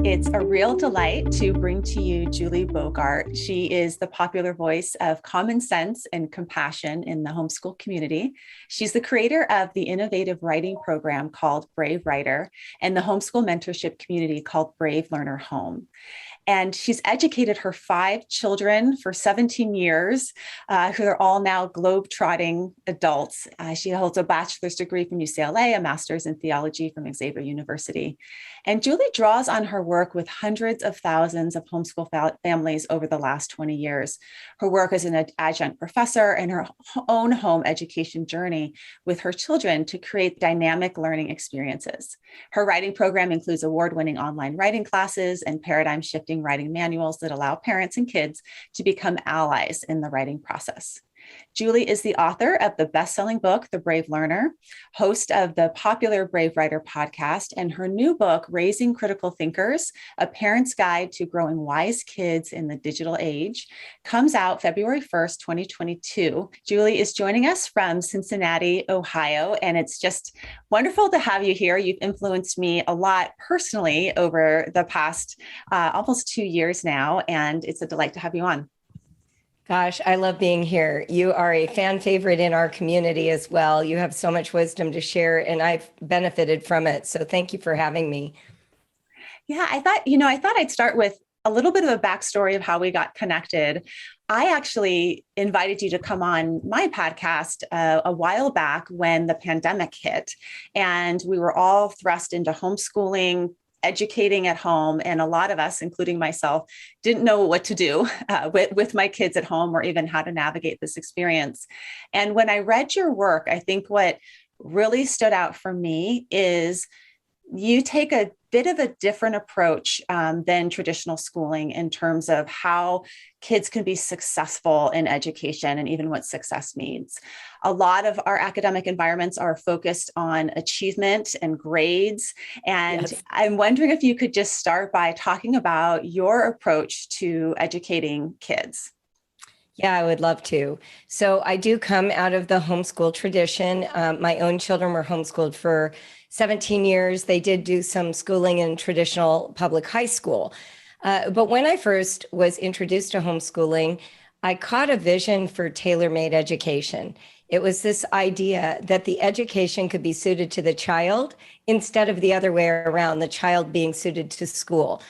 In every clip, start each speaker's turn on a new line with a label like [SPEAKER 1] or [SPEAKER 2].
[SPEAKER 1] It's a real delight to bring to you Julie Bogart. She is the popular voice of common sense and compassion in the homeschool community. She's the creator of the innovative writing program called Brave Writer and the homeschool mentorship community called Brave Learner Home. And she's educated her 5 children for 17 years, who are all now globe-trotting adults. She holds a bachelor's degree from UCLA, a master's in theology from Xavier University. And Julie draws on her work with hundreds of thousands of homeschool families over the last 20 years. Her work as an adjunct professor and her own home education journey with her children to create dynamic learning experiences. Her writing program includes award-winning online writing classes and paradigm-shifting writing manuals that allow parents and kids to become allies in the writing process. Julie is the author of the best-selling book, The Brave Learner, host of the popular Brave Writer podcast, and her new book, Raising Critical Thinkers, A Parent's Guide to Growing Wise Kids in the Digital Age, comes out February 1st, 2022. Julie is joining us from Cincinnati, Ohio, and it's just wonderful to have you here. You've influenced me a lot personally over the past almost 2 years now, and it's a delight to have you on.
[SPEAKER 2] Gosh, I love being here. You are a fan favorite in our community as well. You have so much wisdom to share, and I've benefited from it. So thank you for having me.
[SPEAKER 1] Yeah, I thought I'd start with a little bit of a backstory of how we got connected. I actually invited you to come on my podcast a while back when the pandemic hit, and we were all thrust into homeschooling, educating at home. And a lot of us, including myself, didn't know what to do with my kids at home or even how to navigate this experience. And when I read your work, I think what really stood out for me is you take a bit of a different approach than traditional schooling in terms of how kids can be successful in education and even what success means. A lot of our academic environments are focused on achievement and grades. And yes. I'm wondering if you could just start by talking about your approach to educating kids.
[SPEAKER 2] Yeah, I would love to. So I do come out of the homeschool tradition. My own children were homeschooled for 17 years. They did do some schooling in traditional public high school. But when I first was introduced to homeschooling, I caught a vision for tailor-made education. It was this idea that the education could be suited to the child instead of the other way around, the child being suited to school.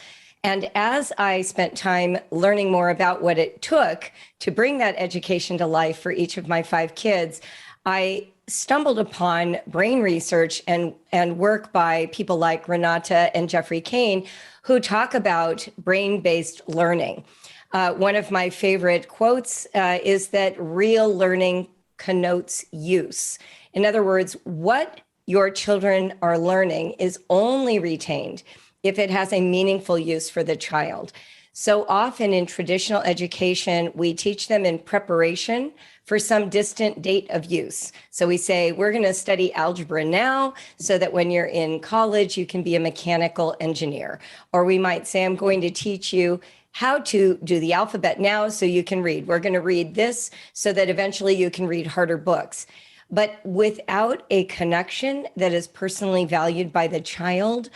[SPEAKER 2] And as I spent time learning more about what it took to bring that education to life for each of my 5 kids, I stumbled upon brain research and work by people like Renata and Jeffrey Kane, who talk about brain-based learning. One of my favorite quotes is that real learning connotes use. In other words, what your children are learning is only retained if it has a meaningful use for the child. So often in traditional education, we teach them in preparation for some distant date of use. So we say, we're going to study algebra now so that when you're in college, you can be a mechanical engineer. Or we might say, I'm going to teach you how to do the alphabet now so you can read. We're going to read this so that eventually you can read harder books. But without a connection that is personally valued by the child,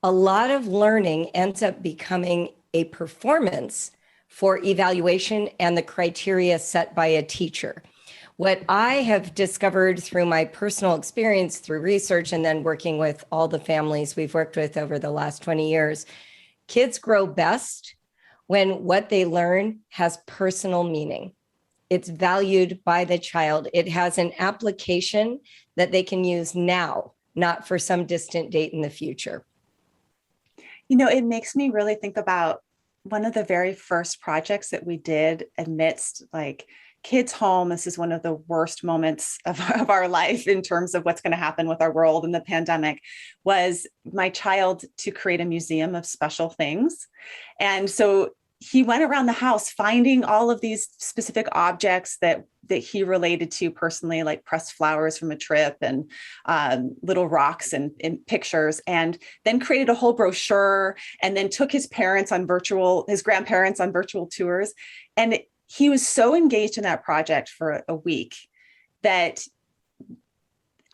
[SPEAKER 2] a lot of learning ends up becoming a performance for evaluation and the criteria set by a teacher. What I have discovered through my personal experience, through research, and then working with all the families we've worked with over the last 20 years, kids grow best when what they learn has personal meaning. It's valued by the child. It has an application that they can use now, not for some distant date in the future.
[SPEAKER 1] You know, it makes me really think about one of the very first projects that we did amidst like kids home. This is one of the worst moments of our life in terms of what's going to happen with our world in the pandemic, was my child to create a museum of special things. And so he went around the house finding all of these specific objects that he related to personally, like pressed flowers from a trip and little rocks and pictures, and then created a whole brochure, and then took his grandparents on virtual tours. And he was so engaged in that project for a week that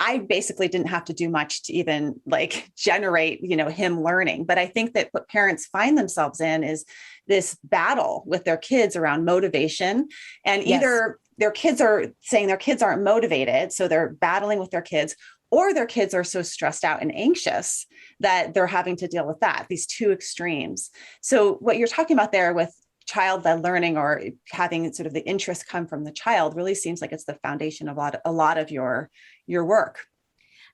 [SPEAKER 1] I basically didn't have to do much to even like generate, him learning. But I think that what parents find themselves in is this battle with their kids around motivation. And
[SPEAKER 2] Yes.
[SPEAKER 1] either their kids are saying their kids aren't motivated, so they're battling with their kids, or their kids are so stressed out and anxious that they're having to deal with that, these two extremes. So what you're talking about there with child-led learning or having sort of the interest come from the child really seems like it's the foundation of a lot of your work.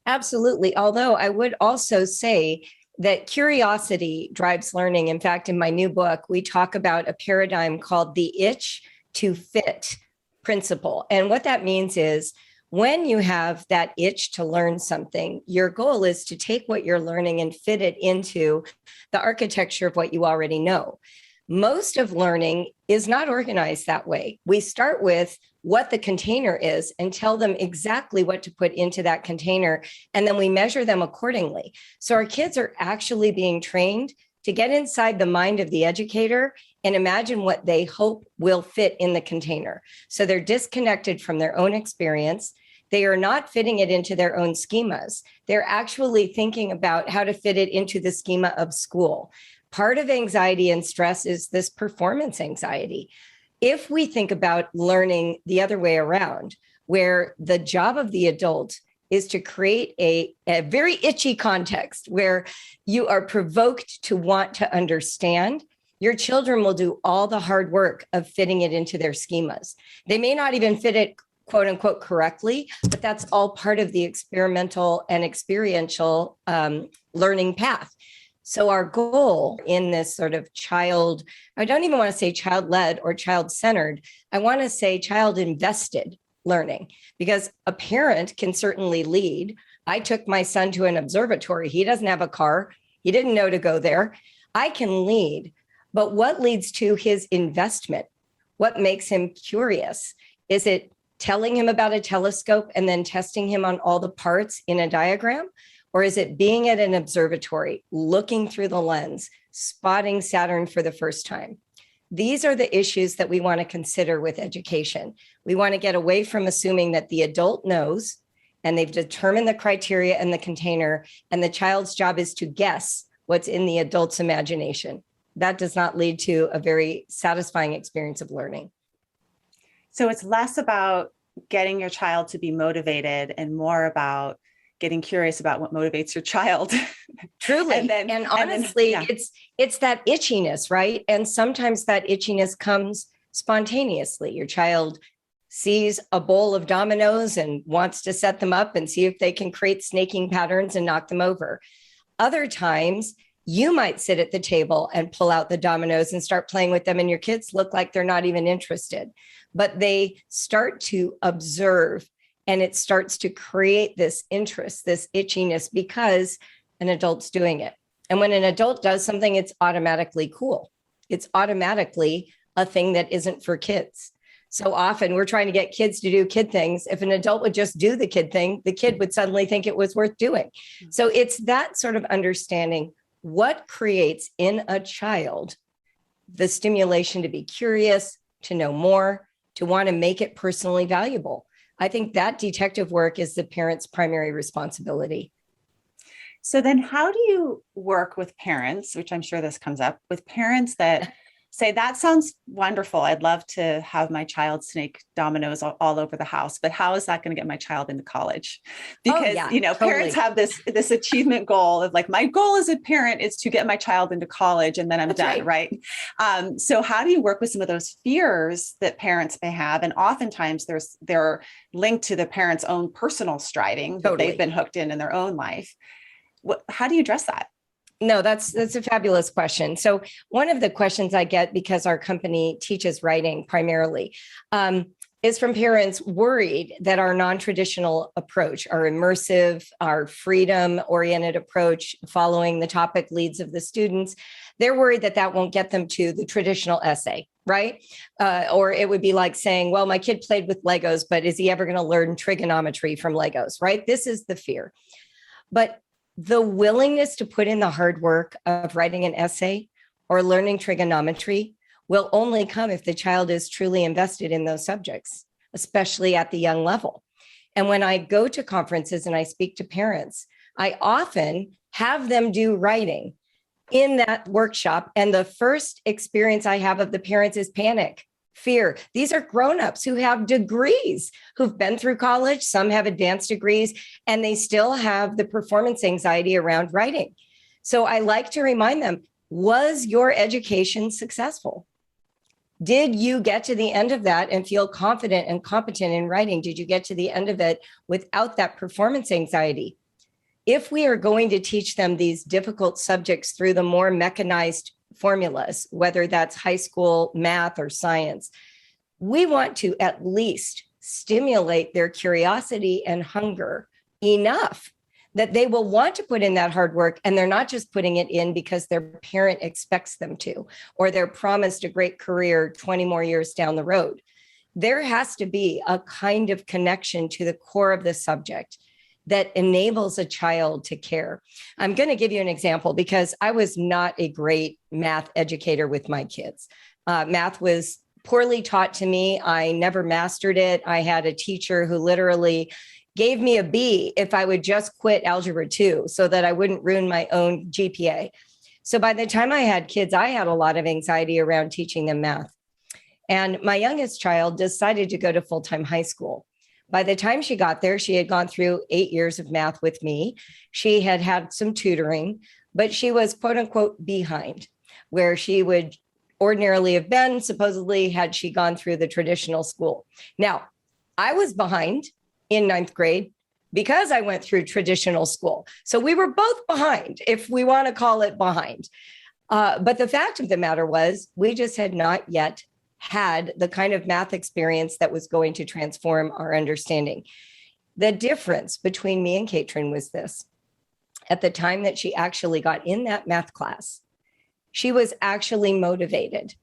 [SPEAKER 2] Absolutely. Although I would also say that curiosity drives learning. In fact, in my new book, we talk about a paradigm called the itch to fit principle. And what that means is when you have that itch to learn something, your goal is to take what you're learning and fit it into the architecture of what you already know. Most of learning is not organized that way. We start with what the container is and tell them exactly what to put into that container, and then we measure them accordingly. So our kids are actually being trained to get inside the mind of the educator and imagine what they hope will fit in the container. So they're disconnected from their own experience. They are not fitting it into their own schemas. They're actually thinking about how to fit it into the schema of school. Part of anxiety and stress is this performance anxiety. If we think about learning the other way around, where the job of the adult is to create a very itchy context where you are provoked to want to understand, your children will do all the hard work of fitting it into their schemas. They may not even fit it quote unquote correctly, but that's all part of the experimental and experiential learning path. So our goal in this sort of I don't even want to say child-led or child-centered, I want to say child-invested learning, because a parent can certainly lead. I took my son to an observatory. He doesn't have a car. He didn't know to go there. I can lead, but what leads to his investment? What makes him curious? Is it telling him about a telescope and then testing him on all the parts in a diagram? Or is it being at an observatory, looking through the lens, spotting Saturn for the first time? These are the issues that we want to consider with education. We want to get away from assuming that the adult knows and they've determined the criteria and the container, and the child's job is to guess what's in the adult's imagination. That does not lead to a very satisfying experience of learning.
[SPEAKER 1] So it's less about getting your child to be motivated and more about getting curious about what motivates your child.
[SPEAKER 2] Truly. And honestly, it's that itchiness, right? And sometimes that itchiness comes spontaneously. Your child sees a bowl of dominoes and wants to set them up and see if they can create snaking patterns and knock them over. Other times, you might sit at the table and pull out the dominoes and start playing with them, and your kids look like they're not even interested. But they start to observe, and it starts to create this interest, this itchiness, because an adult's doing it. And when an adult does something, it's automatically cool. It's automatically a thing that isn't for kids. So often we're trying to get kids to do kid things. If an adult would just do the kid thing, the kid would suddenly think it was worth doing. So it's that sort of understanding what creates in a child the stimulation to be curious, to know more, to want to make it personally valuable. I think that detective work is the parent's primary responsibility.
[SPEAKER 1] So then how do you work with parents, which I'm sure this comes up, with parents that say, that sounds wonderful. I'd love to have my child snake dominoes all over the house, but how is that going to get my child into college? Because, totally. Parents have this achievement goal of like, my goal as a parent is to get my child into college and then I'm done. Right. So how do you work with some of those fears that parents may have? And oftentimes they're linked to the parent's own personal striving that they've been hooked in their own life. How do you address that?
[SPEAKER 2] No, that's a fabulous question. So one of the questions I get, because our company teaches writing primarily, is from parents worried that our non-traditional approach, our immersive, our freedom-oriented approach, following the topic leads of the students, they're worried that that won't get them to the traditional essay, right? Or it would be like saying, well, my kid played with Legos, but is he ever going to learn trigonometry from Legos, right? This is the fear. But the willingness to put in the hard work of writing an essay or learning trigonometry will only come if the child is truly invested in those subjects, especially at the young level. And when I go to conferences and I speak to parents, I often have them do writing in that workshop. And the first experience I have of the parents is panic, fear. These are grownups who have degrees, who've been through college. Some have advanced degrees, and they still have the performance anxiety around writing. So I like to remind them, was your education successful? Did you get to the end of that and feel confident and competent in writing? Did you get to the end of it without that performance anxiety? If we are going to teach them these difficult subjects through the more mechanized formulas, whether that's high school math or science, we want to at least stimulate their curiosity and hunger enough that they will want to put in that hard work, and they're not just putting it in because their parent expects them to, or they're promised a great career 20 more years down the road. There has to be a kind of connection to the core of the subject that enables a child to care. I'm going to give you an example because I was not a great math educator with my kids. Math was poorly taught to me. I never mastered it. I had a teacher who literally gave me a B if I would just quit Algebra 2 so that I wouldn't ruin my own GPA. So by the time I had kids, I had a lot of anxiety around teaching them math. And my youngest child decided to go to full-time high school. By the time she got there, she had gone through 8 years of math with me. She had had some tutoring, but she was quote unquote behind where she would ordinarily have been, supposedly, had she gone through the traditional school. Now, I was behind in ninth grade because I went through traditional school. So we were both behind, if we want to call it behind. But the fact of the matter was, we just had not yet had the kind of math experience that was going to transform our understanding. The difference between me and Katrin was this. At the time that she actually got in that math class, she was actually motivated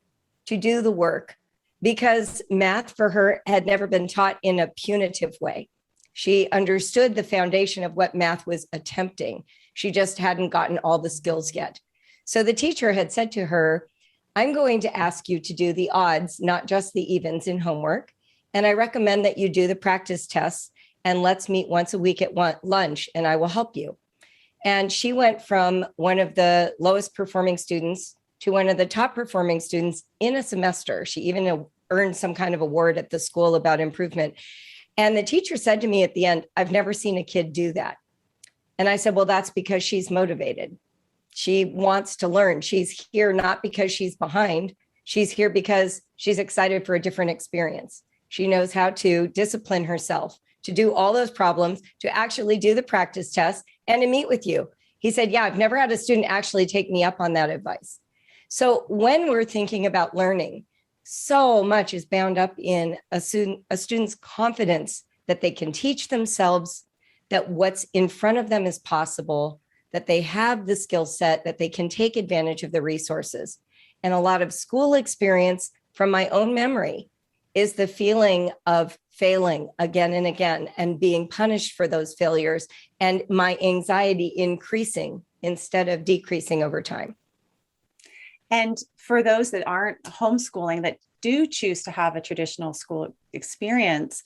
[SPEAKER 2] to do the work because math for her had never been taught in a punitive way. She understood the foundation of what math was attempting. She just hadn't gotten all the skills yet. So the teacher had said to her, I'm going to ask you to do the odds, not just the evens in homework. And I recommend that you do the practice tests and let's meet once a week at lunch and I will help you. And she went from one of the lowest performing students to one of the top performing students in a semester. She even earned some kind of award at the school about improvement. And the teacher said to me at the end, I've never seen a kid do that. And I said, well, that's because she's motivated. She wants to learn. She's here not because she's behind. She's here because she's excited for a different experience. She knows how to discipline herself, to do all those problems, to actually do the practice tests, and to meet with you. He said, yeah, I've never had a student actually take me up on that advice. So when we're thinking about learning, so much is bound up in a student's confidence that they can teach themselves, that what's in front of them is possible, that they have the skill set, that they can take advantage of the resources. And a lot of school experience from my own memory is the feeling of failing again and again and being punished for those failures and my anxiety increasing instead of decreasing over time.
[SPEAKER 1] And for those that aren't homeschooling, that do choose to have a traditional school experience,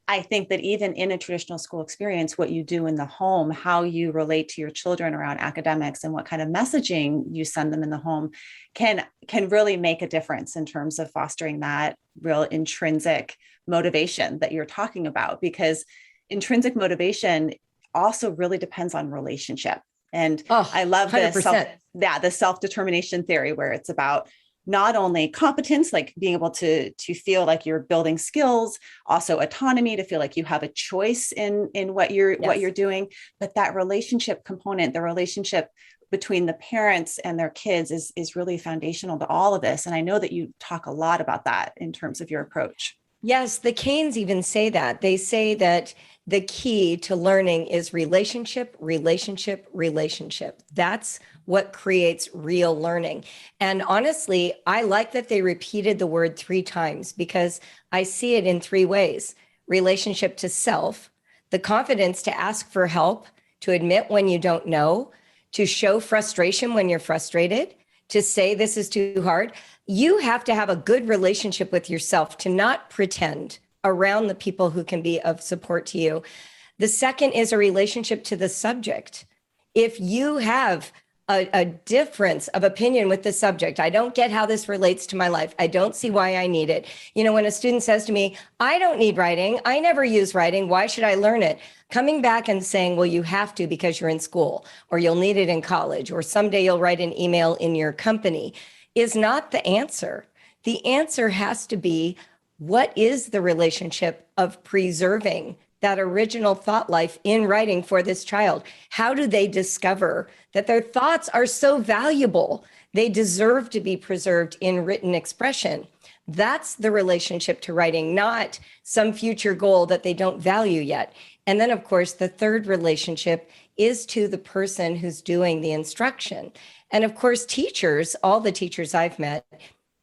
[SPEAKER 1] I think that even in a traditional school experience, what you do in the home, how you relate to your children around academics and what kind of messaging you send them in the home can really make a difference in terms of fostering that real intrinsic motivation that you're talking about, because intrinsic motivation also really depends on relationship. And I love the self-determination theory, where it's about not only competence, like being able to feel like you're building skills, also autonomy, to feel like you have a choice in what you're doing, but that relationship component, the relationship between the parents and their kids is really foundational to all of this. And I know that you talk a lot about that in terms of your approach.
[SPEAKER 2] Yes, the Canes even say that. They say that the key to learning is relationship, relationship, relationship. That's what creates real learning. And honestly, I like that they repeated the word 3 times because I see it in 3 ways. Relationship to self, the confidence to ask for help, to admit when you don't know, to show frustration when you're frustrated, to say this is too hard. You have to have a good relationship with yourself, to not pretend around the people who can be of support to you. The second is a relationship to the subject. If you have a difference of opinion with the subject, I don't get how this relates to my life, I don't see why I need it. You know, when a student says to me, I don't need writing, I never use writing, why should I learn it? Coming back and saying, well, you have to because you're in school, or you'll need it in college, or someday you'll write an email in your company, is not the answer. The answer has to be, what is the relationship of preserving that original thought life in writing for this child? How do they discover that their thoughts are so valuable, they deserve to be preserved in written expression? That's the relationship to writing, not some future goal that they don't value yet. And then, of course, the third relationship is to the person who's doing the instruction. And of course, teachers, all the teachers I've met,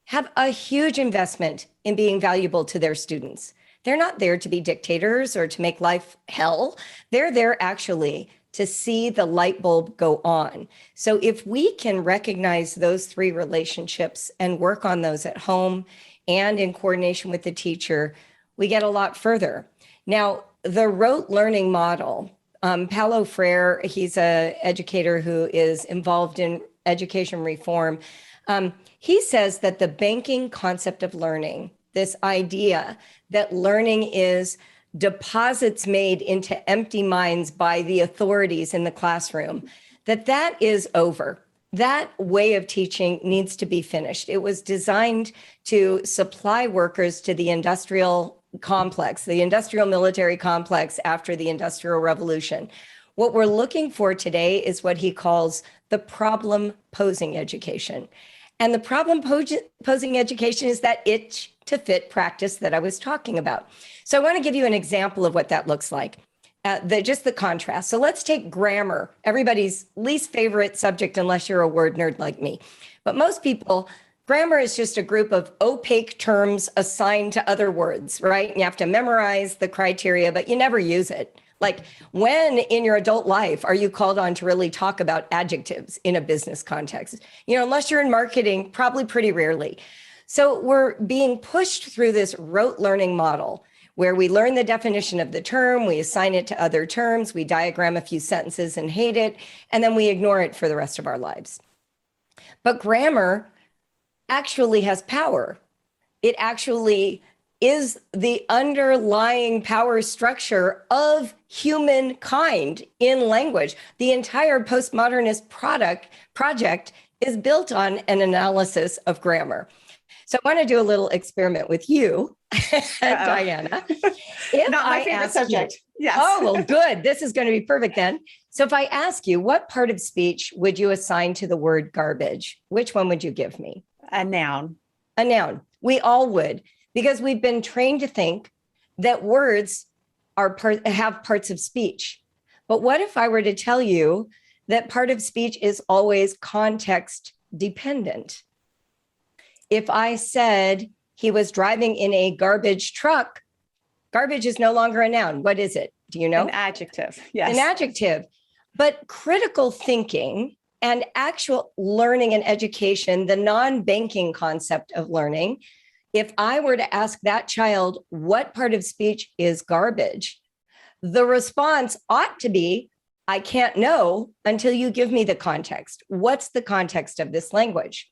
[SPEAKER 2] have a huge investment in being valuable to their students. They're not there to be dictators or to make life hell. They're there actually to see the light bulb go on. So if we can recognize those three relationships and work on those at home and in coordination with the teacher, we get a lot further. Now, the rote learning model, Paulo Freire, he's an educator who is involved in education reform. He says that the banking concept of learning, this idea that learning is deposits made into empty minds by the authorities in the classroom, that is over. That way of teaching needs to be finished. It was designed to supply workers to the industrial complex, the industrial military complex after the Industrial Revolution. What we're looking for today is what he calls the problem posing education. And the problem posing education is that itch to fit practice that I was talking about. So I want to give you an example of what that looks like, just the contrast. So let's take grammar, everybody's least favorite subject, unless you're a word nerd like me. But most people, grammar is just a group of opaque terms assigned to other words, right? And you have to memorize the criteria, but you never use it. Like, when in your adult life are you called on to really talk about adjectives in a business context? You know, unless you're in marketing, probably pretty rarely. So we're being pushed through this rote learning model where we learn the definition of the term, we assign it to other terms, we diagram a few sentences and hate it, and then we ignore it for the rest of our lives. But grammar actually has power. It actually is the underlying power structure of humankind in language. The entire postmodernist project is built on an analysis of grammar. So I want to do a little experiment with you, Diana. If
[SPEAKER 1] Not my favorite subject. Yes.
[SPEAKER 2] Oh, well, good. This is going to be perfect then. So if I ask you, what part of speech would you assign to the word garbage? Which one would you give me?
[SPEAKER 1] A noun.
[SPEAKER 2] A noun. We all would, because we've been trained to think that words have parts of speech. But what if I were to tell you that part of speech is always context dependent? If I said he was driving in a garbage truck, garbage is no longer a noun. What is it? Do you know?
[SPEAKER 1] An adjective. Yes.
[SPEAKER 2] An adjective. But critical thinking and actual learning and education, the non-banking concept of learning, if I were to ask that child what part of speech is garbage, the response ought to be, I can't know until you give me the context. What's the context of this language?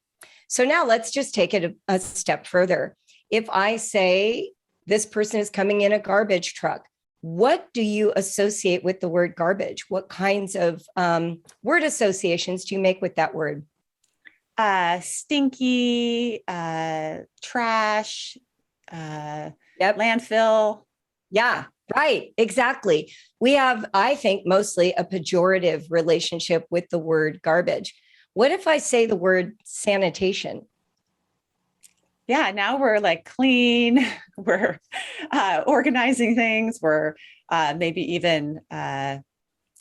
[SPEAKER 2] So now let's just take it a step further. If I say this person is coming in a garbage truck, what do you associate with the word garbage? What kinds of word associations do you make with that word?
[SPEAKER 1] Stinky, trash, landfill.
[SPEAKER 2] Yeah, right. Exactly. We have, I think, mostly a pejorative relationship with the word garbage. What if I say the word sanitation?
[SPEAKER 1] Yeah, now we're like clean, we're organizing things, we're maybe even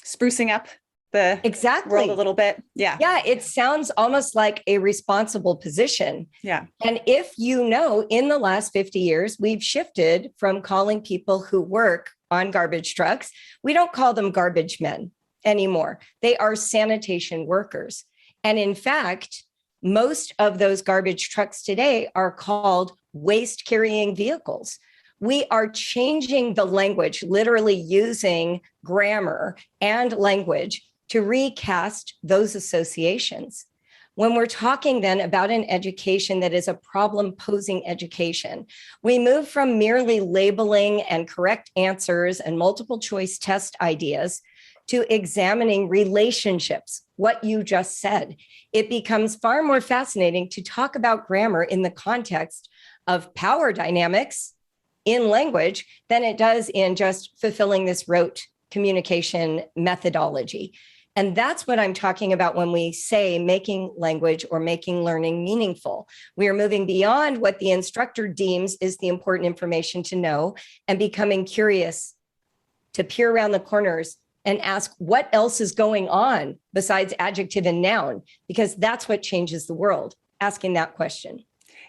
[SPEAKER 1] sprucing up the world a little bit. Yeah.
[SPEAKER 2] Yeah, it sounds almost like a responsible position.
[SPEAKER 1] Yeah.
[SPEAKER 2] And if you know, in the last 50 years, we've shifted from calling people who work on garbage trucks, we don't call them garbage men anymore. They are sanitation workers. And in fact, most of those garbage trucks today are called waste carrying vehicles, We are changing the language, literally using grammar and language to recast those associations. When we're talking then about an education that is a problem-posing education, we move from merely labeling and correct answers and multiple choice test ideas to examining relationships, what you just said. It becomes far more fascinating to talk about grammar in the context of power dynamics in language than it does in just fulfilling this rote communication methodology. And that's what I'm talking about when we say making language or making learning meaningful. We are moving beyond what the instructor deems is the important information to know and becoming curious to peer around the corners and ask what else is going on besides adjective and noun, because that's what changes the world, asking that question.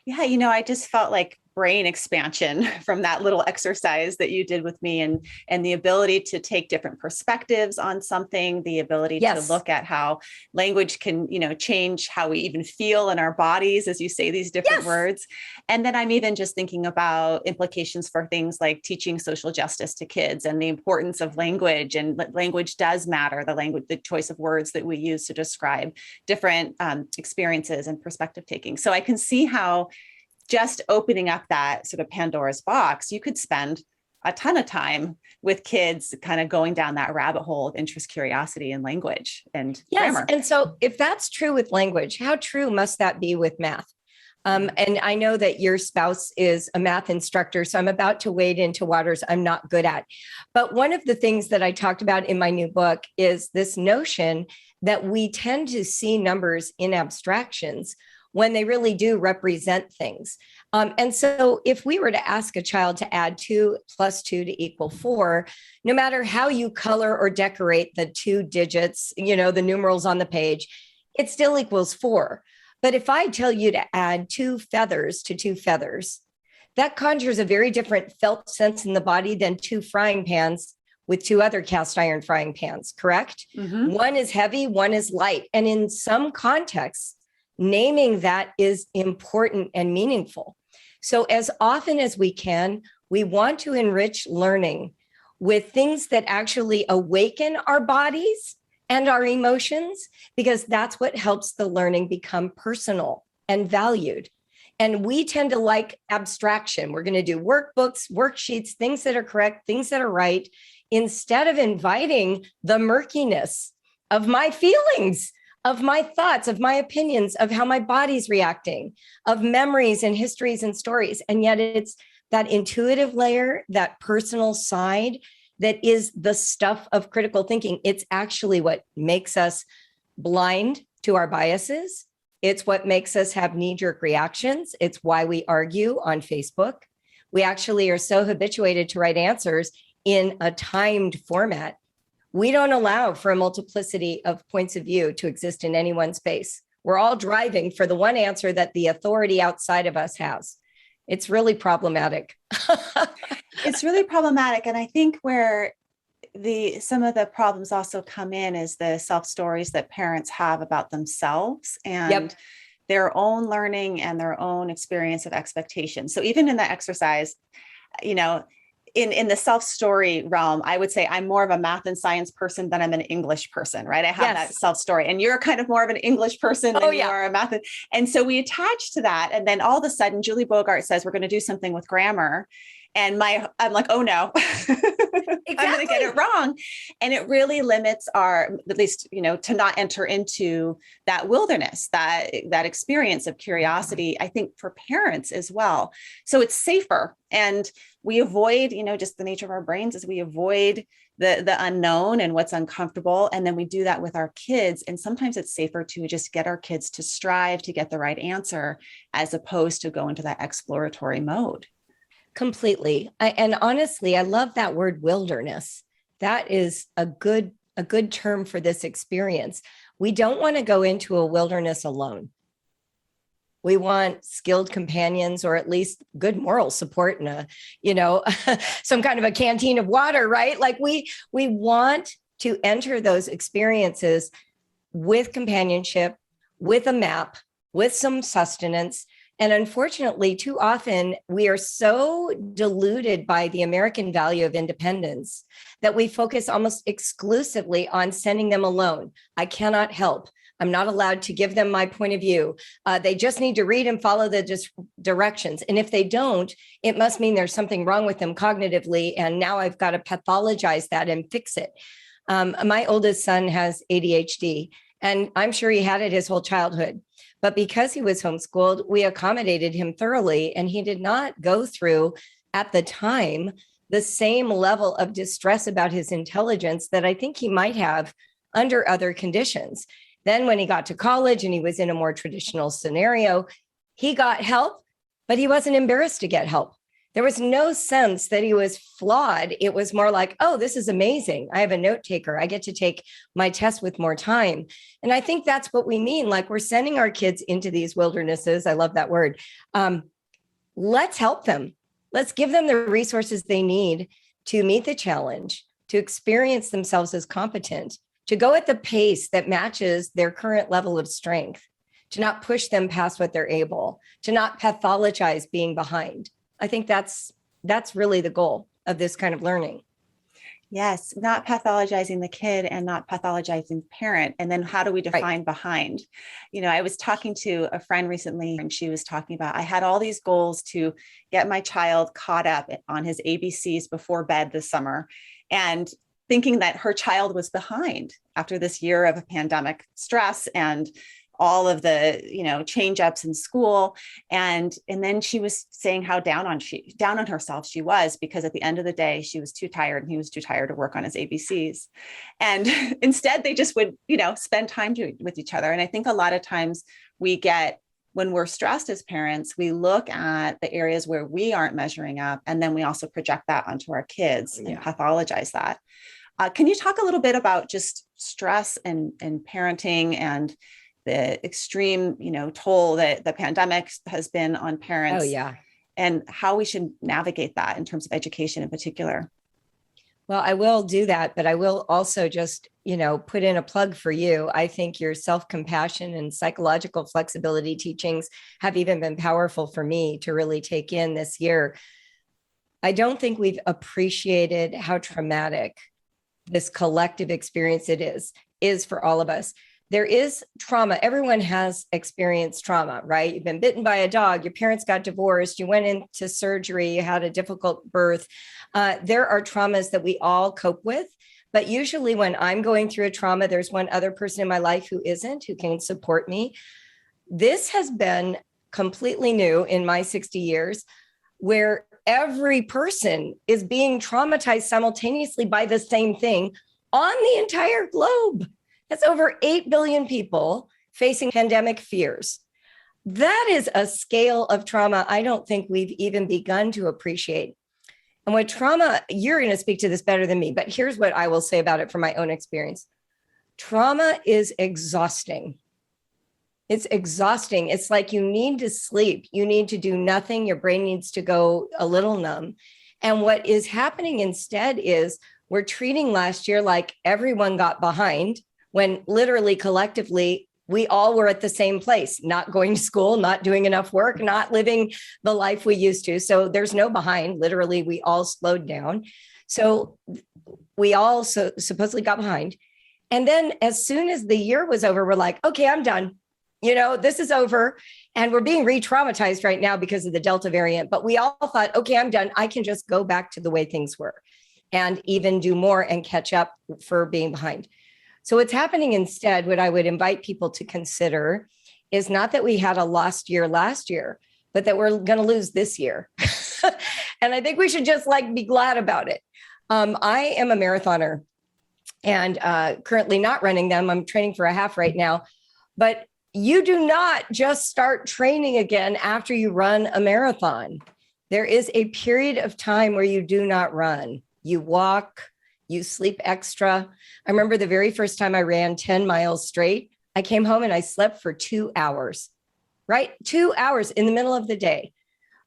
[SPEAKER 1] Yeah, I just felt like brain expansion from that little exercise that you did with me, and the ability to take different perspectives on something, the ability to look at how language can, change how we even feel in our bodies as you say these different words. And then I'm even just thinking about implications for things like teaching social justice to kids and the importance of language, and language does matter, the choice of words that we use to describe different experiences and perspective taking. So I can see how just opening up that sort of Pandora's box, you could spend a ton of time with kids kind of going down that rabbit hole of interest, curiosity, and language and grammar.
[SPEAKER 2] And so if that's true with language, how true must that be with math? And I know that your spouse is a math instructor, so I'm about to wade into waters I'm not good at. But one of the things that I talked about in my new book is this notion that we tend to see numbers in abstractions when they really do represent things. And so if we were to ask a child to add 2 + 2 = 4, no matter how you color or decorate the 2 digits, the numerals on the page, it still equals 4. But if I tell you to add 2 feathers to 2 feathers, that conjures a very different felt sense in the body than 2 frying pans with 2 other cast iron frying pans, correct? Mm-hmm. One is heavy, one is light. And in some contexts, naming that is important and meaningful. So as often as we can, we want to enrich learning with things that actually awaken our bodies and our emotions, because that's what helps the learning become personal and valued. And we tend to like abstraction. We're going to do workbooks, worksheets, things that are correct, things that are right, instead of inviting the murkiness of my feelings, of my thoughts, of my opinions, of how my body's reacting, of memories and histories and stories. And yet it's that intuitive layer, that personal side that is the stuff of critical thinking. It's actually what makes us blind to our biases. It's what makes us have knee-jerk reactions. It's why we argue on Facebook. We actually are so habituated to write answers in a timed format. We don't allow for a multiplicity of points of view to exist in any one space. We're all driving for the one answer that the authority outside of us has. It's really problematic.
[SPEAKER 1] It's really problematic. And I think where some of the problems also come in is the self-stories that parents have about themselves and their own learning and their own experience of expectation. So even in that exercise, in the self-story realm, I would say I'm more of a math and science person than I'm an English person, right? I have that self-story, and you're kind of more of an English person than you are a math. And so we attach to that. And then all of a sudden, Julie Bogart says, we're going to do something with grammar. And I'm like, oh no, I'm going to get it wrong. And it really limits at least, to not enter into that wilderness, that experience of curiosity, I think for parents as well. So it's safer. And we avoid, just the nature of our brains is we avoid the unknown and what's uncomfortable. And then we do that with our kids. And sometimes it's safer to just get our kids to strive to get the right answer as opposed to go into that exploratory mode.
[SPEAKER 2] Completely. And honestly, I love that word wilderness. That is a good term for this experience. We don't want to go into a wilderness alone. We want skilled companions, or at least good moral support and some kind of a canteen of water, right? Like we want to enter those experiences with companionship, with a map, with some sustenance, And unfortunately, too often we are so deluded by the American value of independence that we focus almost exclusively on sending them alone. I cannot help. I'm not allowed to give them my point of view. They just need to read and follow the directions. And if they don't, it must mean there's something wrong with them cognitively. And now I've got to pathologize that and fix it. My oldest son has ADHD, and I'm sure he had it his whole childhood. But because he was homeschooled, we accommodated him thoroughly, and he did not go through, at the time, the same level of distress about his intelligence that I think he might have under other conditions. Then when he got to college and he was in a more traditional scenario, he got help, but he wasn't embarrassed to get help. There was no sense that he was flawed. It was more like, oh, this is amazing. I have a note taker. I get to take my test with more time. And I think that's what we mean. Like, we're sending our kids into these wildernesses. I love that word. Let's help them. Let's give them the resources they need to meet the challenge, to experience themselves as competent, to go at the pace that matches their current level of strength, to not push them past what they're able, to not pathologize being behind. I think that's really the goal of this kind of learning.
[SPEAKER 1] Yes, not pathologizing the kid and not pathologizing the parent. And then how do we define behind? I was talking to a friend recently, and she was talking about, I had all these goals to get my child caught up on his ABCs before bed this summer, and thinking that her child was behind after this year of a pandemic stress and all of the, change ups in school. And then she was saying how down on herself she was, because at the end of the day, she was too tired and he was too tired to work on his ABCs. And instead they just would, spend time with each other. And I think a lot of times when we're stressed as parents, we look at the areas where we aren't measuring up, and then we also project that onto our kids and pathologize that. Can you talk a little bit about just stress and parenting and the extreme, toll that the pandemic has been on parents?
[SPEAKER 2] Oh, yeah.
[SPEAKER 1] And how we should navigate that in terms of education in particular?
[SPEAKER 2] Well, I will do that, but I will also just, put in a plug for you. I think your self-compassion and psychological flexibility teachings have even been powerful for me to really take in this year. I don't think we've appreciated how traumatic this collective experience it is for all of us. There is trauma. Everyone has experienced trauma, right? You've been bitten by a dog. Your parents got divorced. You went into surgery. You had a difficult birth. There are traumas that we all cope with. But usually when I'm going through a trauma, there's one other person in my life who can support me. This has been completely new in my 60 years, where every person is being traumatized simultaneously by the same thing on the entire globe. That's over 8 billion people facing pandemic fears. That is a scale of trauma I don't think we've even begun to appreciate. And what trauma, you're going to speak to this better than me, but here's what I will say about it from my own experience. Trauma is exhausting. It's exhausting. It's like you need to sleep. You need to do nothing. Your brain needs to go a little numb. And what is happening instead is we're treating last year like everyone got behind, when literally collectively, we all were at the same place, not going to school, not doing enough work, not living the life we used to. So there's no behind. Literally, we all slowed down. So we all supposedly got behind. And then as soon as the year was over, we're like, okay, I'm done. This is over. And we're being re-traumatized right now because of the Delta variant. But we all thought, okay, I'm done. I can just go back to the way things were and even do more and catch up for being behind. So what's happening instead, what I would invite people to consider is not that we had a lost year last year, but that we're going to lose this year. And I think we should just be glad about it. I am a marathoner and currently not running them. I'm training for a half right now, but you do not just start training again after you run a marathon. There is a period of time where you do not run. You walk, you sleep extra. I remember the very first time I ran 10 miles straight, I came home and I slept for 2 hours, right? 2 hours in the middle of the day.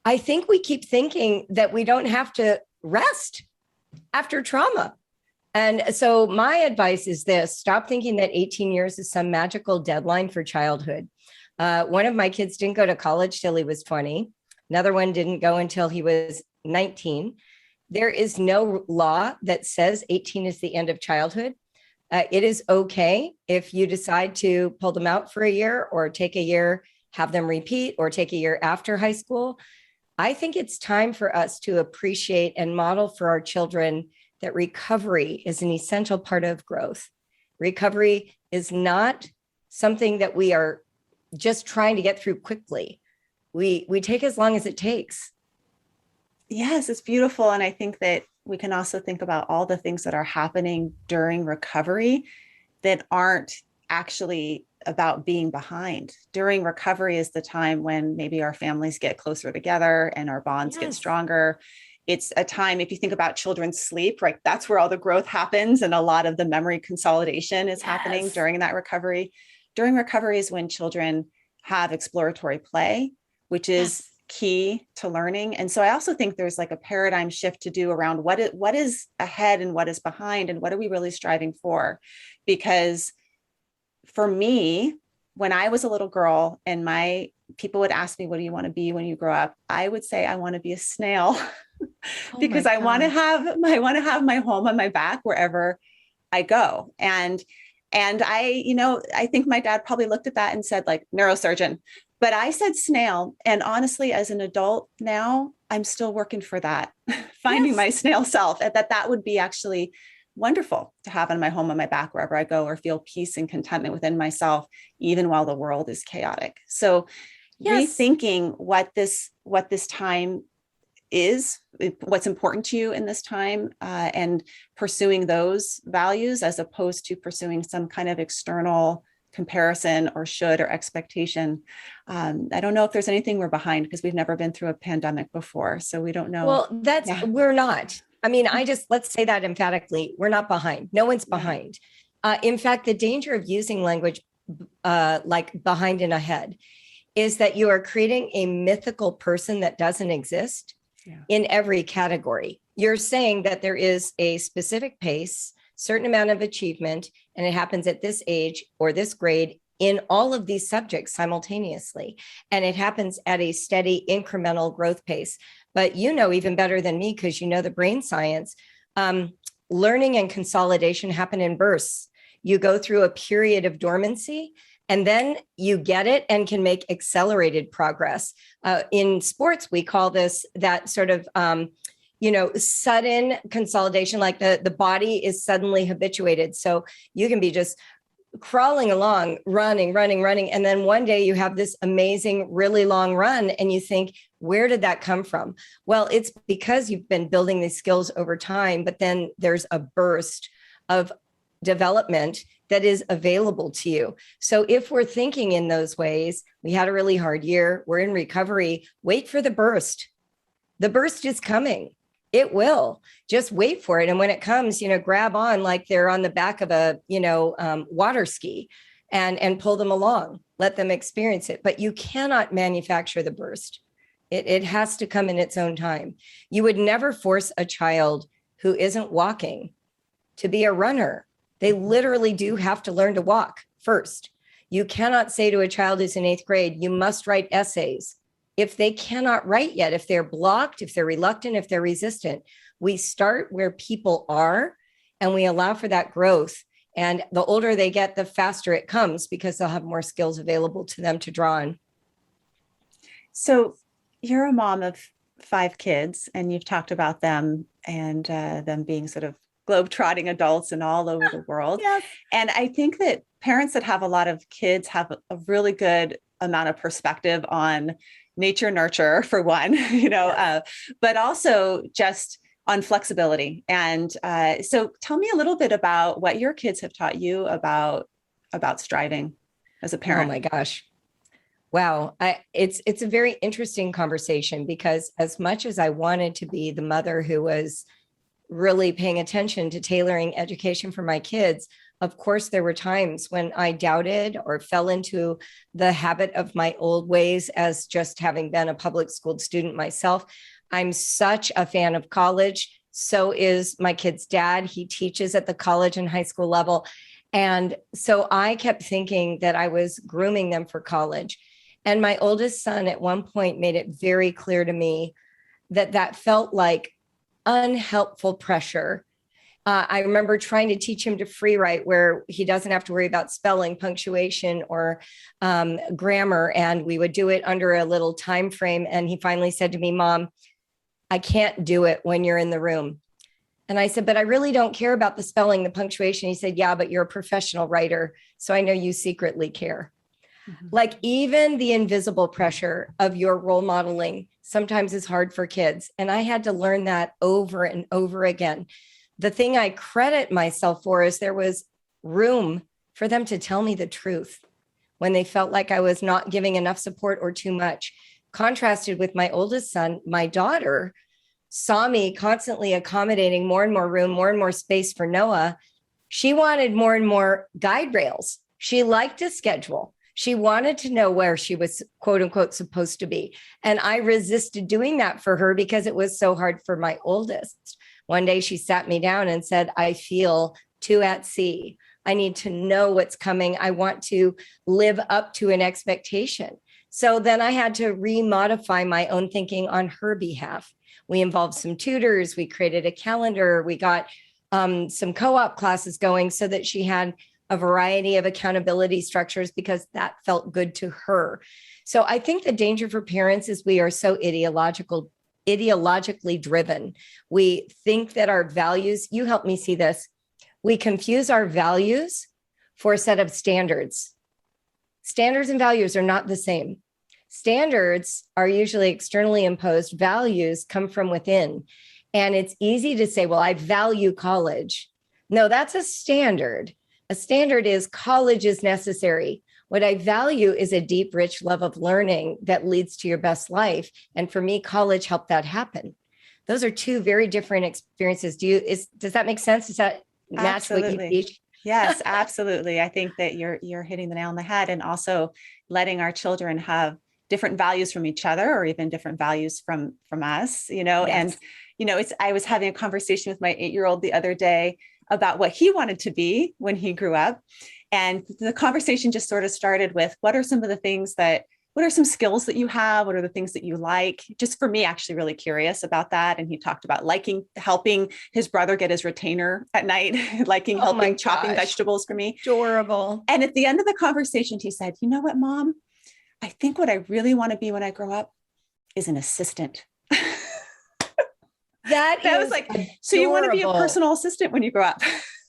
[SPEAKER 2] I think we keep thinking that we don't have to rest after trauma. And so my advice is this: stop thinking that 18 years is some magical deadline for childhood. One of my kids didn't go to college till he was 20. Another one didn't go until he was 19. There is no law that says 18 is the end of childhood. It is okay if you decide to pull them out for a year or take a year, have them repeat, or take a year after high school. I think it's time for us to appreciate and model for our children that recovery is an essential part of growth. Recovery is not something that we are just trying to get through quickly. We take as long as it takes.
[SPEAKER 1] Yes, it's beautiful. And I think that we can also think about all the things that are happening during recovery that aren't actually about being behind. During recovery is the time when maybe our families get closer together and our bonds get stronger. It's a time, if you think about children's sleep, right, that's where all the growth happens. And a lot of the memory consolidation is happening during that recovery. During recovery is when children have exploratory play, which is key to learning. And so I also think there's like a paradigm shift to do around what is ahead and what is behind and what are we really striving for? Because for me, when I was a little girl and my people would ask me, what do you want to be when you grow up? I would say, I want to be a snail because I want to have my home on my back wherever I go. And I think my dad probably looked at that and said like neurosurgeon, but I said snail. And honestly, as an adult now, I'm still working for that, finding my snail self, and that would be actually wonderful to have on my home on my back wherever I go, or feel peace and contentment within myself, even while the world is chaotic. So rethinking what this time is, what's important to you in this time, and pursuing those values as opposed to pursuing some kind of external comparison or should or expectation. I don't know if there's anything we're behind because we've never been through a pandemic before. So we don't know.
[SPEAKER 2] Well, we're not. I mean, let's say that emphatically, we're not behind. No one's behind. In fact, the danger of using language like behind and ahead is that you are creating a mythical person that doesn't exist in every category. You're saying that there is a specific pace, certain amount of achievement, and it happens at this age or this grade in all of these subjects simultaneously. And it happens at a steady incremental growth pace. But you know even better than me, because you know the brain science, learning and consolidation happen in bursts. You go through a period of dormancy, and then you get it and can make accelerated progress. In sports, we call this that sort of sudden consolidation, like the body is suddenly habituated. So you can be just crawling along, running. And then one day you have this amazing, really long run and you think, where did that come from? Well, it's because you've been building these skills over time, but then there's a burst of development that is available to you. So if we're thinking in those ways, we had a really hard year, we're in recovery, wait for the burst. The burst is coming. It will. Just wait for it. And when it comes, grab on like they're on the back of a, water ski and pull them along, let them experience it. But you cannot manufacture the burst. It has to come in its own time. You would never force a child who isn't walking to be a runner. They literally do have to learn to walk first. You cannot say to a child who's in 8th grade, you must write essays. If they cannot write yet, if they're blocked, if they're reluctant, if they're resistant, we start where people are and we allow for that growth. And the older they get, the faster it comes because they'll have more skills available to them to draw on.
[SPEAKER 1] So you're a mom of 5 kids and you've talked about them and them being sort of globetrotting adults and all over the world.
[SPEAKER 2] Yes.
[SPEAKER 1] And I think that parents that have a lot of kids have a really good amount of perspective on nature, nurture for one, but also just on flexibility. And so tell me a little bit about what your kids have taught you about striving as a parent.
[SPEAKER 2] Oh my gosh. Wow. It's a very interesting conversation because as much as I wanted to be the mother who was really paying attention to tailoring education for my kids, of course, there were times when I doubted or fell into the habit of my old ways as just having been a public school student myself. I'm such a fan of college. So is my kid's dad. He teaches at the college and high school level. And so I kept thinking that I was grooming them for college. And my oldest son at one point made it very clear to me that that felt like unhelpful pressure. I remember trying to teach him to free write where he doesn't have to worry about spelling, punctuation, or grammar. And we would do it under a little time frame. And he finally said to me, Mom, I can't do it when you're in the room. And I said, but I really don't care about the spelling, the punctuation. He said, yeah, but you're a professional writer, so I know you secretly care. Mm-hmm. Like even the invisible pressure of your role modeling sometimes is hard for kids. And I had to learn that over and over again. The thing I credit myself for is there was room for them to tell me the truth when they felt like I was not giving enough support or too much. Contrasted with my oldest son, my daughter saw me constantly accommodating more and more room, more and more space for Noah. She wanted more and more guide rails. She liked a schedule. She wanted to know where she was, quote unquote, supposed to be. And I resisted doing that for her because it was so hard for my oldest. One day she sat me down and said, I feel too at sea. I need to know what's coming. I want to live up to an expectation. So then I had to remodify my own thinking on her behalf. We involved some tutors. We created a calendar. We got some co-op classes going so that she had a variety of accountability structures because that felt good to her. So I think the danger for parents is we are so ideologically driven. We think that our values, you help me see this, we confuse our values for a set of standards. Standards and values are not the same. Standards are usually externally imposed. Values come from within. And it's easy to say, well, I value college. No, that's a standard. A standard is college is necessary. What I value is a deep, rich love of learning that leads to your best life. And for me, college helped that happen. Those are two very different experiences. Does that make sense? Does that match what you teach?
[SPEAKER 1] Yes, absolutely. I think that you're hitting the nail on the head, and also letting our children have different values from each other, or even different values from us, yes. And, I was having a conversation with my 8-year-old the other day about what he wanted to be when he grew up. And the conversation just sort of started with, what are some skills that you have? What are the things that you like? Just for me, actually really curious about that. And he talked about helping his brother get his retainer at night, helping chopping vegetables for me.
[SPEAKER 2] Adorable.
[SPEAKER 1] And at the end of the conversation, he said, you know what, Mom? I think what I really want to be when I grow up is an assistant.
[SPEAKER 2] That
[SPEAKER 1] was like, adorable. So you want to be a personal assistant when you grow up?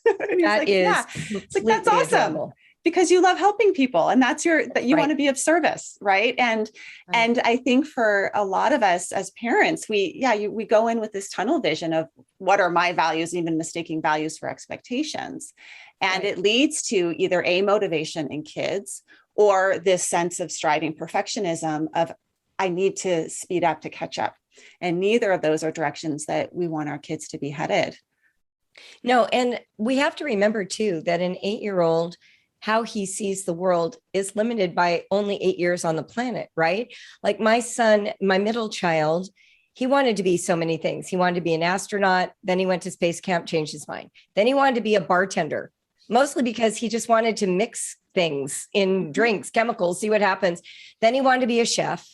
[SPEAKER 1] It's like, that's awesome. Adorable. Because you love helping people, and that's that you want to be of service. Right. And I think for a lot of us as parents, we go in with this tunnel vision of what are my values, even mistaking values for expectations. And it leads to either a motivation in kids or this sense of striving perfectionism of, I need to speed up to catch up. And neither of those are directions that we want our kids to be headed.
[SPEAKER 2] No, and we have to remember too, that an 8-year-old, how he sees the world is limited by only 8 years on the planet, right? Like my son, my middle child, he wanted to be so many things. He wanted to be an astronaut. Then he went to space camp, changed his mind. Then he wanted to be a bartender, mostly because he just wanted to mix things in drinks, chemicals, see what happens. Then he wanted to be a chef.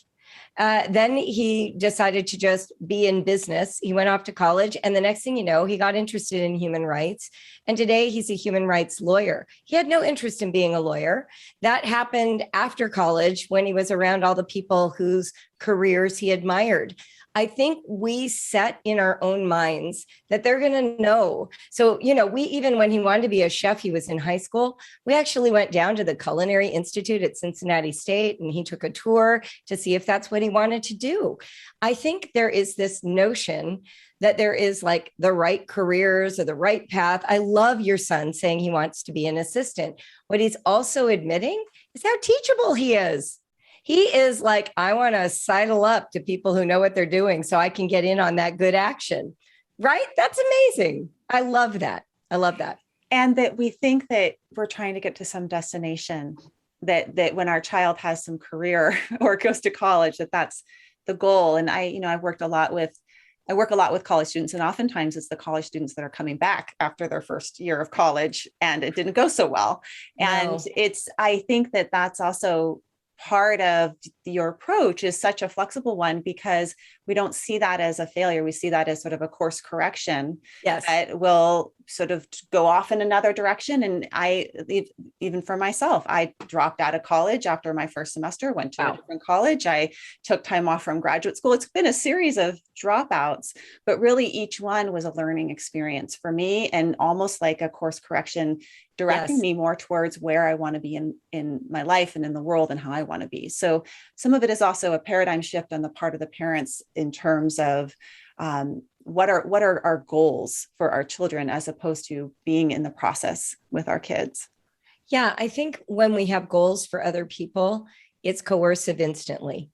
[SPEAKER 2] Then he decided to just be in business. He went off to college, and the next thing you know, he got interested in human rights. And today he's a human rights lawyer. He had no interest in being a lawyer. That happened after college when he was around all the people whose careers he admired. I think we set in our own minds that they're going to know. So, even when he wanted to be a chef, he was in high school. We actually went down to the Culinary Institute at Cincinnati State, and he took a tour to see if that's what he wanted to do. I think there is this notion that there is like the right careers or the right path. I love your son saying he wants to be an assistant. What he's also admitting is how teachable he is. He is like, I want to sidle up to people who know what they're doing so I can get in on that good action, right? That's amazing. I love that.
[SPEAKER 1] And that we think that we're trying to get to some destination, that when our child has some career or goes to college, that's the goal. And I've worked a lot with I work a lot with college students, and oftentimes it's the college students that are coming back after their first year of college and it didn't go so well. And
[SPEAKER 2] No.
[SPEAKER 1] I think that that's also part of your approach is such a flexible one, because we don't see that as a failure. We see that as sort of a course correction
[SPEAKER 2] Yes.
[SPEAKER 1] that will sort of go off in another direction. And even for myself, I dropped out of college after my first semester, went to a different college. I took time off from graduate school. It's been a series of dropouts, but really each one was a learning experience for me, and almost like a course correction, directing me more towards where I want to be in my life and in the world and how I want to be. So some of it is also a paradigm shift on the part of the parents in terms of what are our goals for our children, as opposed to being in the process with our kids.
[SPEAKER 2] Yeah, I think when we have goals for other people, it's coercive instantly.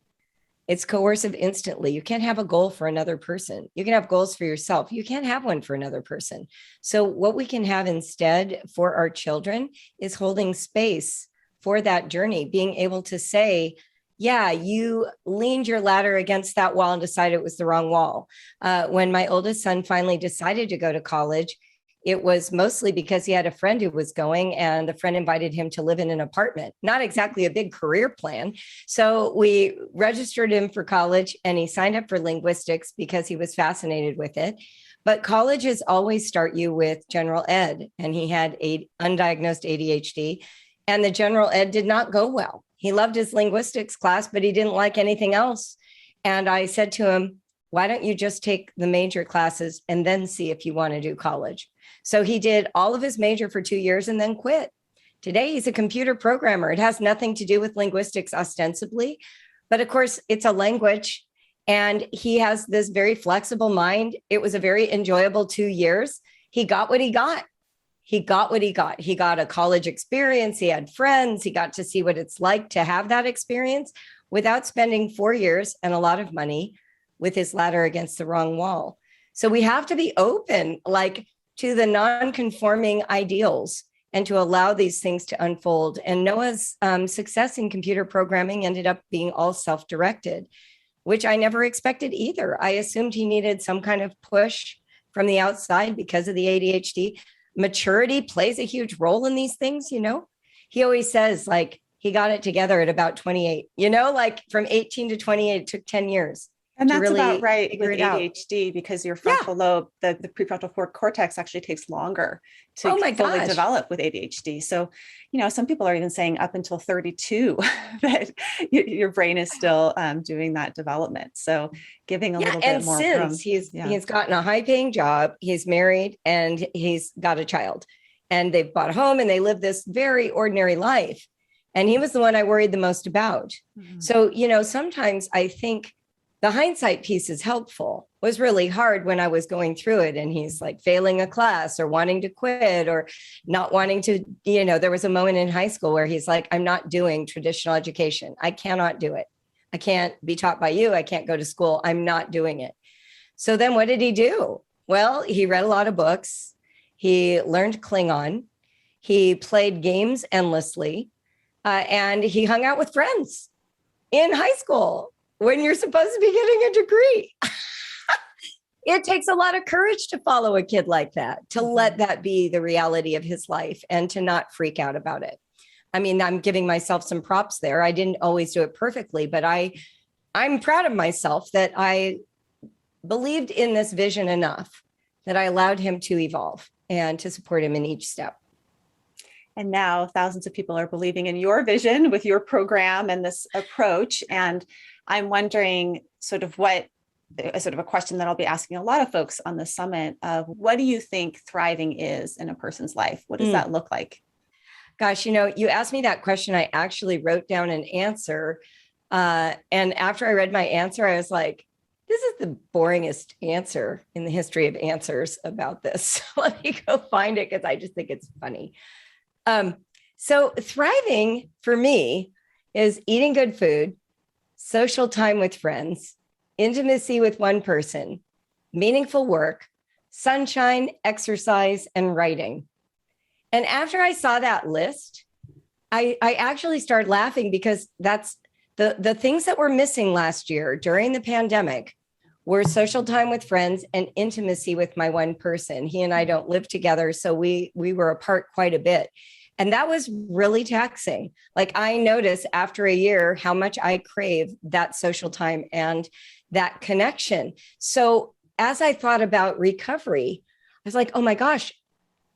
[SPEAKER 2] It's coercive instantly. You can't have a goal for another person. You can have goals for yourself. You can't have one for another person. So what we can have instead for our children is holding space for that journey, being able to say, yeah, you leaned your ladder against that wall and decided it was the wrong wall. When my oldest son finally decided to go to college, it was mostly because he had a friend who was going, and the friend invited him to live in an apartment. Not exactly a big career plan. So we registered him for college, and he signed up for linguistics because he was fascinated with it. But colleges always start you with general ed, and he had undiagnosed ADHD, and the general ed did not go well. He loved his linguistics class, but he didn't like anything else. And I said to him, why don't you just take the major classes and then see if you want to do college? So he did all of his major for 2 years and then quit. Today, he's a computer programmer. It has nothing to do with linguistics ostensibly, but of course, it's a language, and he has this very flexible mind. It was a very enjoyable 2 years. He got what he got. He got what he got. He got a college experience. He had friends. He got to see what it's like to have that experience without spending 4 years and a lot of money with his ladder against the wrong wall. So we have to be open, like, to the non-conforming ideals, and to allow these things to unfold. And Noah's success in computer programming ended up being all self-directed, which I never expected either. I assumed he needed some kind of push from the outside because of the ADHD. Maturity plays a huge role in these things, you know? He always says, like, he got it together at about 28, you know, like from 18 to 28, it took 10 years.
[SPEAKER 1] And that's
[SPEAKER 2] really
[SPEAKER 1] about right with
[SPEAKER 2] ADHD,
[SPEAKER 1] out. Because your frontal lobe, the prefrontal cortex actually takes longer to fully develop with ADHD. So, you know, some people are even saying up until 32 that your brain is still doing that development. So giving a little bit more room.
[SPEAKER 2] He's gotten a high paying job, he's married, and he's got a child, and they've bought a home, and they live this very ordinary life. And he was the one I worried the most about. Mm-hmm. So, you know, sometimes I think the hindsight piece is helpful. It was really hard when I was going through it, and he's like failing a class or wanting to quit or not wanting to, you know, there was a moment in high school where he's like, I'm not doing traditional education. I cannot do it. I can't be taught by you. I can't go to school. I'm not doing it. So then what did he do? Well, he read a lot of books. He learned Klingon. He played games endlessly. And he hung out with friends in high school when you're supposed to be getting a degree. It takes a lot of courage to follow a kid like that, to let that be the reality of his life and to not freak out about it. I mean, I'm giving myself some props there. I didn't always do it perfectly, but I'm proud of myself that I believed in this vision enough that I allowed him to evolve and to support him in each step.
[SPEAKER 1] And now thousands of people are believing in your vision with your program and this approach. And I'm wondering sort of a question that I'll be asking a lot of folks on the summit of, what do you think thriving is in a person's life? What does that look like?
[SPEAKER 2] Gosh, you know, you asked me that question. I actually wrote down an answer. And after I read my answer, I was like, this is the boringest answer in the history of answers about this. So let me go find it, because I just think it's funny. So thriving for me is eating good food, social time with friends, intimacy with one person, meaningful work, sunshine, exercise, and writing. And after I saw that list, I actually started laughing, because that's the things that were missing last year during the pandemic were social time with friends and intimacy with my one person. He and I don't live together, so we were apart quite a bit. And that was really taxing. Like, I noticed after a year how much I crave that social time and that connection. So as I thought about recovery, I was like, oh my gosh,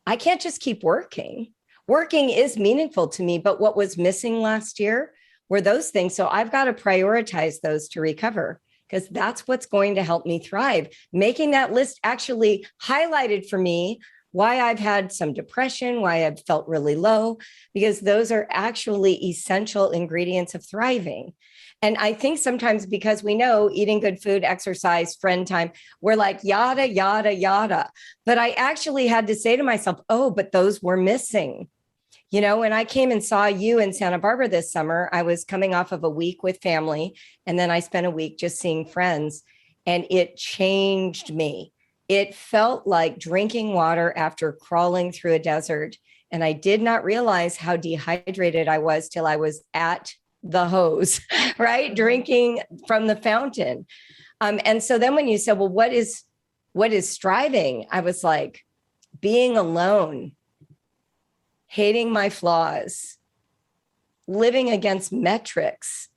[SPEAKER 2] I can't just keep working. Working is meaningful to me, but what was missing last year were those things. So I've got to prioritize those to recover, because that's what's going to help me thrive. Making that list actually highlighted for me why I've had some depression, why I've felt really low, because those are actually essential ingredients of thriving. And I think sometimes because we know eating good food, exercise, friend time, we're like, yada, yada, yada. But I actually had to say to myself, oh, but those were missing. You know, when I came and saw you in Santa Barbara this summer, I was coming off of a week with family, and then I spent a week just seeing friends, and it changed me. It felt like drinking water after crawling through a desert. And I did not realize how dehydrated I was till I was at the hose, right? Drinking from the fountain. And so then when you said, well, what is striving? I was like, being alone, hating my flaws, living against metrics,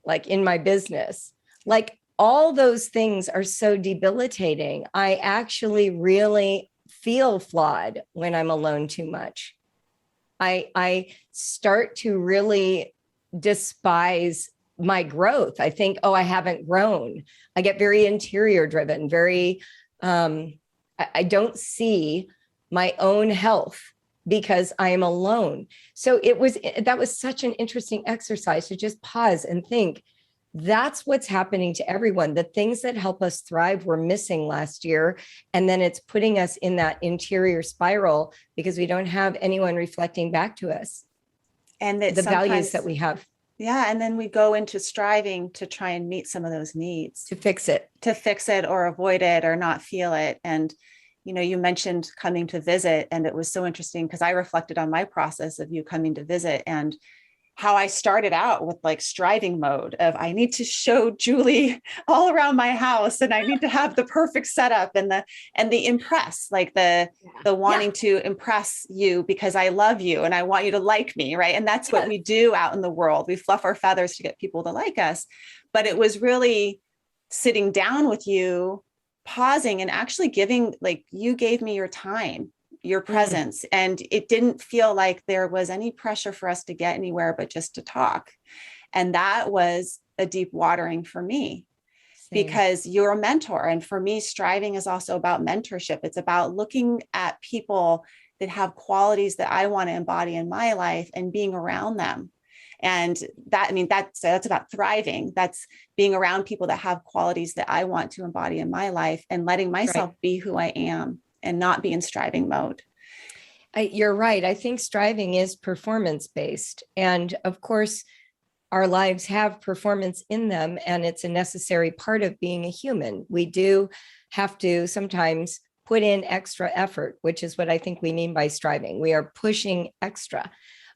[SPEAKER 2] like in my business, like all those things are so debilitating. I actually really feel flawed when I'm alone too much. I start to really despise my growth. I think, oh, I haven't grown. I get very interior driven, I don't see my own health because I am alone. So that was such an interesting exercise to just pause and think, that's what's happening to everyone. The things that help us thrive were missing last year. And then it's putting us in that interior spiral because we don't have anyone reflecting back to us
[SPEAKER 1] and
[SPEAKER 2] the values that we have.
[SPEAKER 1] Yeah. And then we go into striving to try and meet some of those needs,
[SPEAKER 2] to fix it
[SPEAKER 1] or avoid it or not feel it. And, you know, you mentioned coming to visit, and it was so interesting because I reflected on my process of you coming to visit and how I started out with like striving mode of I need to show Julie all around my house, and I need to have the perfect setup and the impress, like the wanting to impress you because I love you and I want you to like me, right? And that's what we do out in the world. We fluff our feathers to get people to like us. But it was really sitting down with you, pausing and actually giving, like, you gave me your time, your presence. And it didn't feel like there was any pressure for us to get anywhere, but just to talk. And that was a deep watering for me. Same. Because you're a mentor. And for me, striving is also about mentorship. It's about looking at people that have qualities that I want to embody in my life and being around them. And that, I mean, that's about thriving. That's being around people that have qualities that I want to embody in my life and letting myself be who I am and not be in striving mode.
[SPEAKER 2] You're right. I think striving is performance-based. And of course, our lives have performance in them, and it's a necessary part of being a human. We do have to sometimes put in extra effort, which is what I think we mean by striving. We are pushing extra.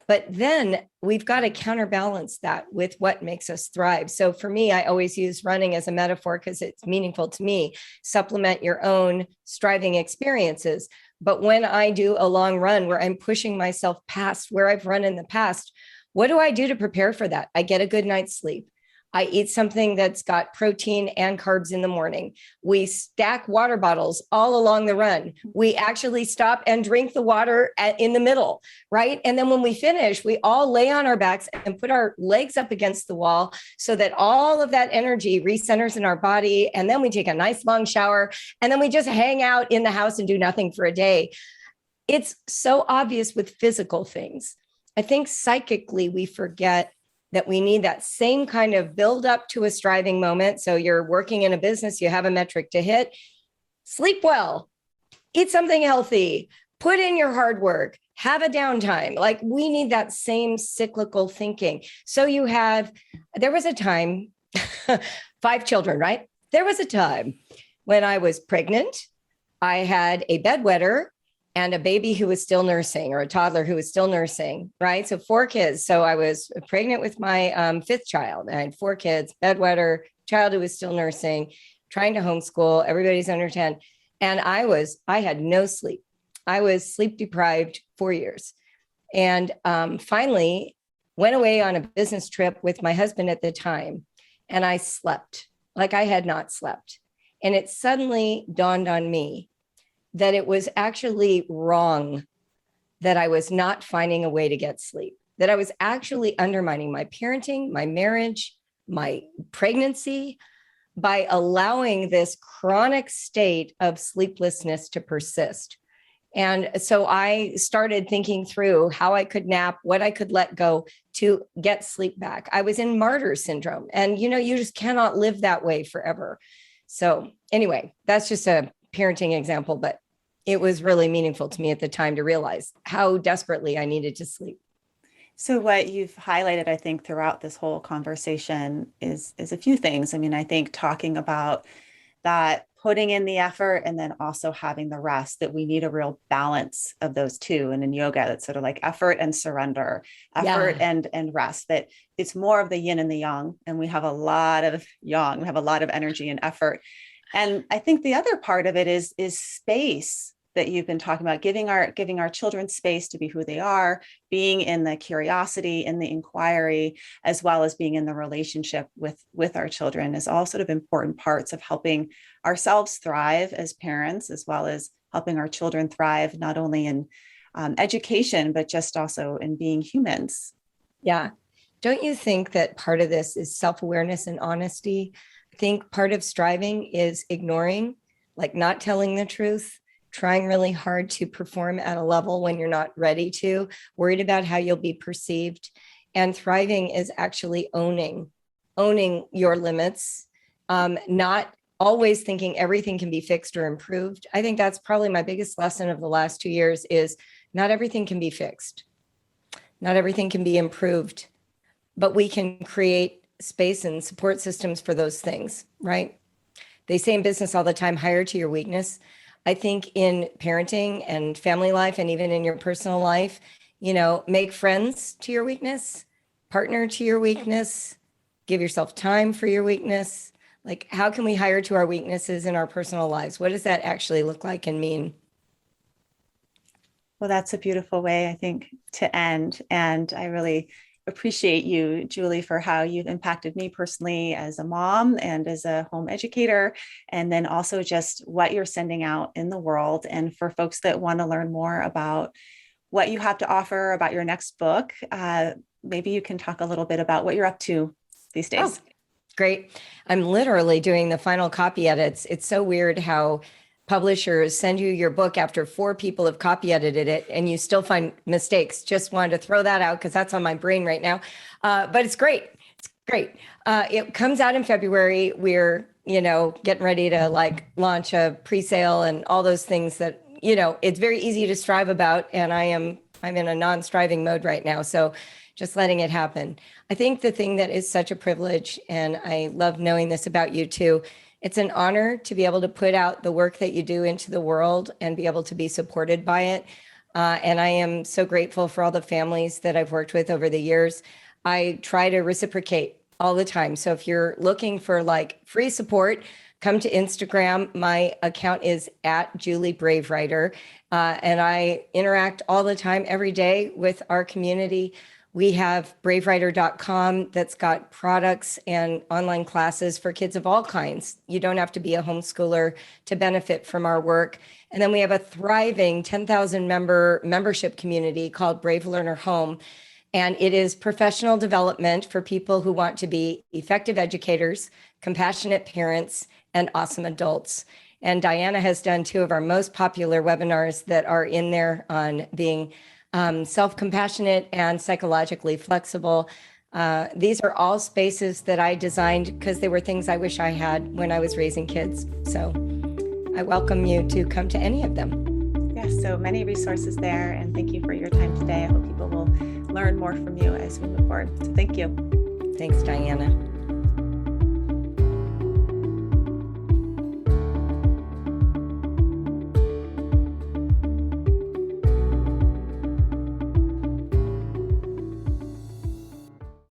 [SPEAKER 2] But then we've got to counterbalance that with what makes us thrive. So for me, I always use running as a metaphor because it's meaningful to me. Supplement your own striving experiences. But when I do a long run where I'm pushing myself past where I've run in the past, what do I do to prepare for that? I get a good night's sleep. I eat something that's got protein and carbs in the morning. We stack water bottles all along the run. We actually stop and drink the water in the middle, right? And then when we finish, we all lay on our backs and put our legs up against the wall so that all of that energy recenters in our body. And then we take a nice long shower, and then we just hang out in the house and do nothing for a day. It's so obvious with physical things. I think psychically we forget that we need that same kind of build up to a striving moment. So you're working in a business, you have a metric to hit. Sleep well, eat something healthy, put in your hard work, have a downtime. Like, we need that same cyclical thinking. So there was a time, 5 children, right? There was a time when I was pregnant, I had a bedwetter and a baby who was still nursing, or a toddler who was still nursing, right? So 4 kids. So I was pregnant with my 5th child. I had 4 kids, bedwetter, child who was still nursing. trying to homeschool. Everybody's under 10. And I had no sleep. I was sleep deprived 4 years. And finally went away on a business trip with my husband at the time. And I slept like I had not slept. And it suddenly dawned on me that it was actually wrong that I was not finding a way to get sleep, that I was actually undermining my parenting, my marriage, my pregnancy by allowing this chronic state of sleeplessness to persist. And so I started thinking through how I could nap, what I could let go to get sleep back. I was in martyr syndrome. And, you just cannot live that way forever. So anyway, that's just a parenting example, but it was really meaningful to me at the time to realize how desperately I needed to sleep.
[SPEAKER 1] So what you've highlighted, I think, throughout this whole conversation is a few things. I mean, I think talking about that, putting in the effort, and then also having the rest, that we need a real balance of those two. And in yoga, that's sort of like effort and surrender, effort and rest, that it's more of the yin and the yang. And we have a lot of yang, we have a lot of energy and effort. And I think the other part of it is space that you've been talking about, giving our children space to be who they are, being in the curiosity, in the inquiry, as well as being in the relationship with our children, is all sort of important parts of helping ourselves thrive as parents, as well as helping our children thrive, not only in education, but just also in being humans.
[SPEAKER 2] Yeah. Don't you think that part of this is self-awareness and honesty? I think part of striving is ignoring, like not telling the truth, trying really hard to perform at a level when you're not ready to, worried about how you'll be perceived. And thriving is actually owning your limits, not always thinking everything can be fixed or improved. I think that's probably my biggest lesson of the last 2 years is not everything can be fixed. Not everything can be improved, but we can create space and support systems for those things, right? They say in business all the time, hire to your weakness. I think in parenting and family life, and even in your personal life, make friends to your weakness, partner to your weakness, give yourself time for your weakness. Like, how can we hire to our weaknesses in our personal lives? What does that actually look like and mean?
[SPEAKER 1] Well, that's a beautiful way, I think, to end. And I really appreciate you, Julie, for how you've impacted me personally as a mom and as a home educator, and then also just what you're sending out in the world. And for folks that want to learn more about what you have to offer, about your next book, maybe you can talk a little bit about what you're up to these days.
[SPEAKER 2] Oh, great. I'm literally doing the final copy edits. It's so weird how publishers send you your book after 4 people have copy edited it and you still find mistakes. Just wanted to throw that out because that's on my brain right now. But it's great. It's great. It comes out in February. We're, getting ready to launch a pre-sale and all those things that, it's very easy to strive about. And I'm in a non-striving mode right now. So just letting it happen. I think the thing that is such a privilege, and I love knowing this about you too, it's an honor to be able to put out the work that you do into the world and be able to be supported by it. And I am so grateful for all the families that I've worked with over the years. I try to reciprocate all the time. So if you're looking for free support, come to Instagram. My account is @JulieBraveWriter. And I interact all the time, every day with our community. We have bravewriter.com that's got products and online classes for kids of all kinds. You don't have to be a homeschooler to benefit from our work. And then we have a thriving 10,000 membership community called Brave Learner Home. And it is professional development for people who want to be effective educators, compassionate parents, and awesome adults. And Diana has done 2 of our most popular webinars that are in there on being self-compassionate and psychologically flexible. These are all spaces that I designed because they were things I wish I had when I was raising kids. So I welcome you to come to any of them.
[SPEAKER 1] Yes, so many resources there. And thank you for your time today. I hope people will learn more from you as we move forward. So thank you.
[SPEAKER 2] Thanks, Diana.